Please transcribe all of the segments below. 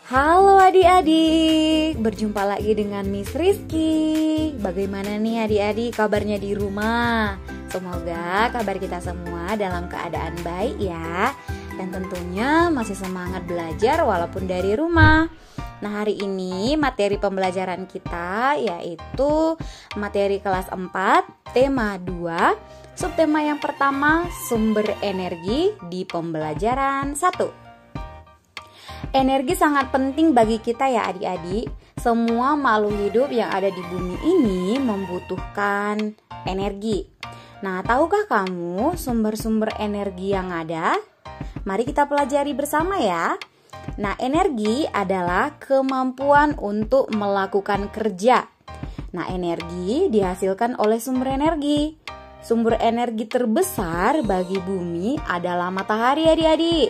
Halo adik-adik, berjumpa lagi dengan Miss Rizky. Bagaimana nih adik-adik kabarnya di rumah? Semoga kabar kita semua dalam keadaan baik ya. Dan tentunya masih semangat belajar walaupun dari rumah. Nah, hari ini materi pembelajaran kita yaitu materi kelas 4, tema 2, subtema yang pertama, sumber energi di pembelajaran 1. Energi sangat penting bagi kita ya adik-adik. Semua makhluk hidup yang ada di bumi ini membutuhkan energi. Nah, tahukah kamu sumber-sumber energi yang ada? Mari kita pelajari bersama ya. Nah, energi adalah kemampuan untuk melakukan kerja. Nah, energi dihasilkan oleh sumber energi. Sumber energi terbesar bagi bumi adalah matahari adik-adik.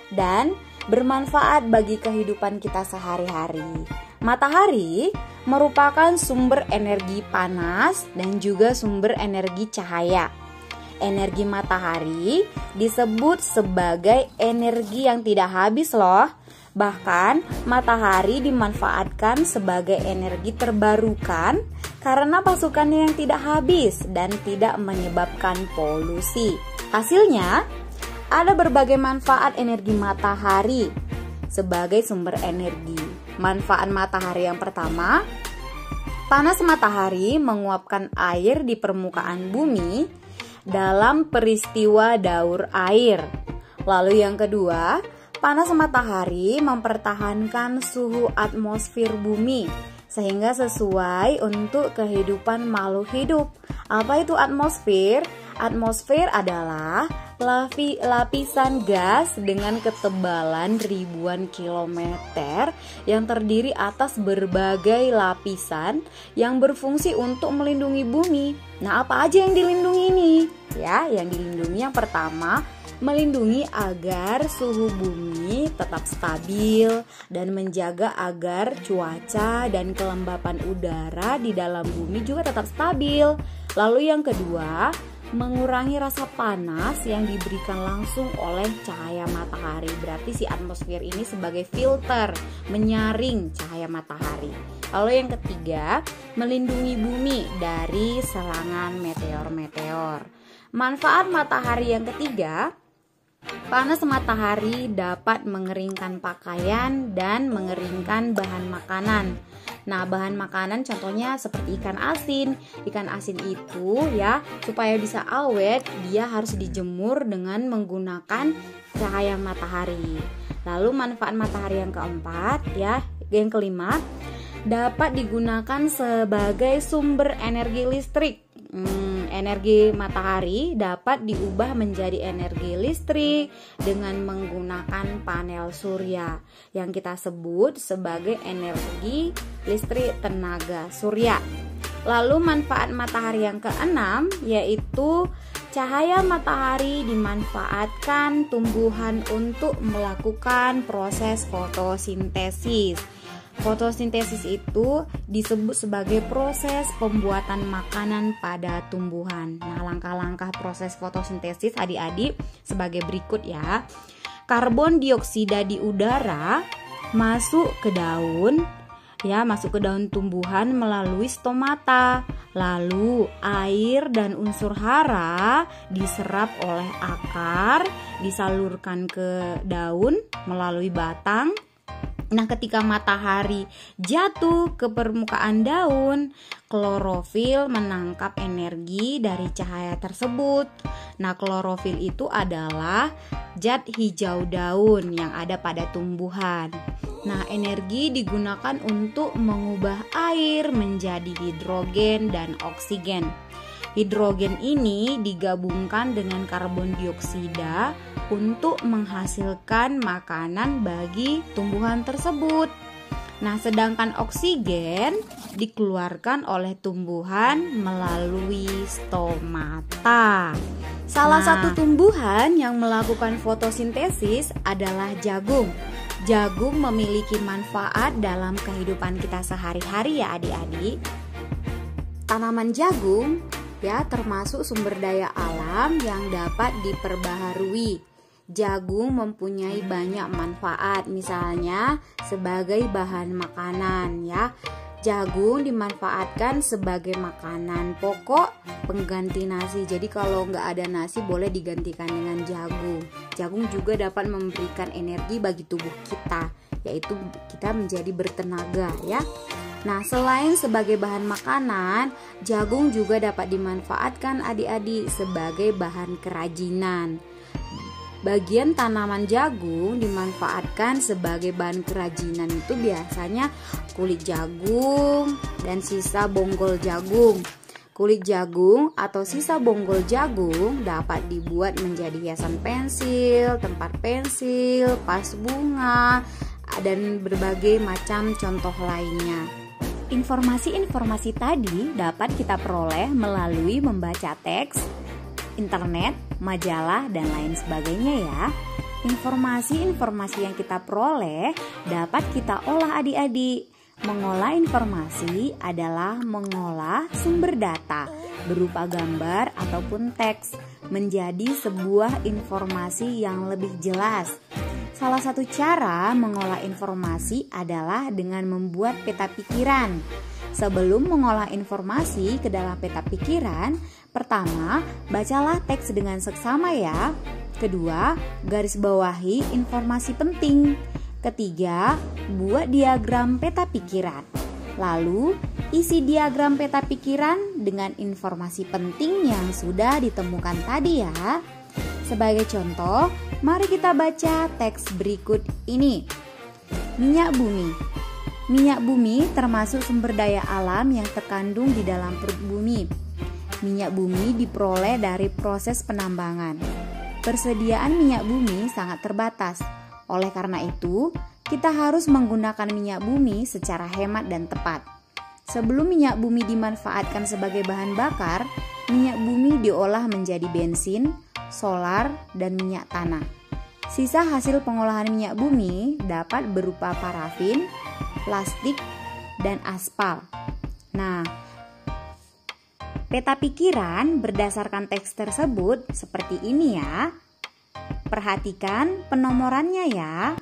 Dan bermanfaat bagi kehidupan kita sehari-hari. Matahari merupakan sumber energi panas dan juga sumber energi cahaya. Energi matahari disebut sebagai energi yang tidak habis loh. Bahkan matahari dimanfaatkan sebagai energi terbarukan karena pasukannya yang tidak habis dan tidak menyebabkan polusi. Hasilnya, ada berbagai manfaat energi matahari sebagai sumber energi. Manfaat matahari yang pertama, panas matahari menguapkan air di permukaan bumi dalam peristiwa daur air. Lalu yang kedua, panas matahari mempertahankan suhu atmosfer bumi sehingga sesuai untuk kehidupan makhluk hidup. Apa itu atmosfer? Atmosfer adalah lapisan gas dengan ketebalan ribuan kilometer yang terdiri atas berbagai lapisan yang berfungsi untuk melindungi bumi. Nah, apa aja yang dilindungi ini? Ya, yang dilindungi yang pertama, melindungi agar suhu bumi tetap stabil dan menjaga agar cuaca dan kelembapan udara di dalam bumi juga tetap stabil. Lalu yang kedua, mengurangi rasa panas yang diberikan langsung oleh cahaya matahari. Berarti si atmosfer ini sebagai filter menyaring cahaya matahari. Lalu yang ketiga, melindungi bumi dari serangan meteor-meteor. Manfaat matahari yang ketiga, panas matahari dapat mengeringkan pakaian dan mengeringkan bahan makanan. Nah, bahan makanan contohnya seperti ikan asin. Ikan asin itu ya, supaya bisa awet, dia harus dijemur dengan menggunakan cahaya matahari. Lalu manfaat matahari yang keempat ya, yang kelima, dapat digunakan sebagai sumber energi listrik. Energi matahari dapat diubah menjadi energi listrik dengan menggunakan panel surya yang kita sebut sebagai energi listrik tenaga surya. Lalu manfaat matahari yang keenam yaitu cahaya matahari dimanfaatkan tumbuhan untuk melakukan proses fotosintesis. Fotosintesis itu disebut sebagai proses pembuatan makanan pada tumbuhan. Nah, langkah-langkah proses fotosintesis adik-adik sebagai berikut ya. Karbon dioksida di udara masuk ke daun tumbuhan melalui stomata. Lalu air dan unsur hara diserap oleh akar, disalurkan ke daun melalui batang. Nah, ketika matahari jatuh ke permukaan daun, klorofil menangkap energi dari cahaya tersebut. Nah, klorofil itu adalah zat hijau daun yang ada pada tumbuhan. Nah, energi digunakan untuk mengubah air menjadi hidrogen dan oksigen. Hidrogen ini digabungkan dengan karbon dioksida untuk menghasilkan makanan bagi tumbuhan tersebut. Nah, sedangkan oksigen dikeluarkan oleh tumbuhan melalui stomata. Salah satu tumbuhan yang melakukan fotosintesis adalah jagung. Jagung memiliki manfaat dalam kehidupan kita sehari-hari ya adik-adik. Tanaman jagung ya termasuk sumber daya alam yang dapat diperbaharui. jagung mempunyai banyak manfaat, misalnya sebagai bahan makanan ya. Jagung dimanfaatkan sebagai makanan pokok pengganti nasi. Jadi kalau nggak ada nasi boleh digantikan dengan jagung. Jagung juga dapat memberikan energi bagi tubuh kita, yaitu kita menjadi bertenaga ya. Nah, selain sebagai bahan makanan, jagung juga dapat dimanfaatkan adik-adik sebagai bahan kerajinan. Bagian tanaman jagung dimanfaatkan sebagai bahan kerajinan itu biasanya kulit jagung dan sisa bonggol jagung. Kulit jagung atau sisa bonggol jagung dapat dibuat menjadi hiasan pensil, tempat pensil, vas bunga, dan berbagai macam contoh lainnya. Informasi-informasi tadi dapat kita peroleh melalui membaca teks, internet, majalah, dan lain sebagainya ya. Informasi-informasi yang kita peroleh dapat kita olah adik-adik. Mengolah informasi adalah mengolah sumber data berupa gambar ataupun teks menjadi sebuah informasi yang lebih jelas. Salah satu cara mengolah informasi adalah dengan membuat peta pikiran. Sebelum mengolah informasi ke dalam peta pikiran, pertama, bacalah teks dengan seksama ya. Kedua, garis bawahi informasi penting. Ketiga, buat diagram peta pikiran. Lalu, isi diagram peta pikiran dengan informasi penting yang sudah ditemukan tadi ya. Sebagai contoh, mari kita baca teks berikut ini. Minyak bumi. Minyak bumi termasuk sumber daya alam yang terkandung di dalam perut bumi. Minyak bumi diperoleh dari proses penambangan. Persediaan minyak bumi sangat terbatas. Oleh karena itu, kita harus menggunakan minyak bumi secara hemat dan tepat. Sebelum minyak bumi dimanfaatkan sebagai bahan bakar, minyak bumi diolah menjadi bensin, solar, dan minyak tanah. Sisa hasil pengolahan minyak bumi dapat berupa parafin, plastik, dan aspal. Nah, peta pikiran berdasarkan teks tersebut seperti ini ya. Perhatikan penomorannya ya.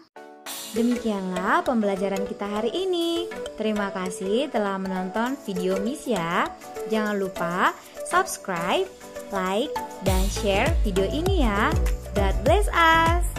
Demikianlah pembelajaran kita hari ini. Terima kasih telah menonton video Miss ya. Jangan lupa subscribe, like, dan share video ini ya. God bless us.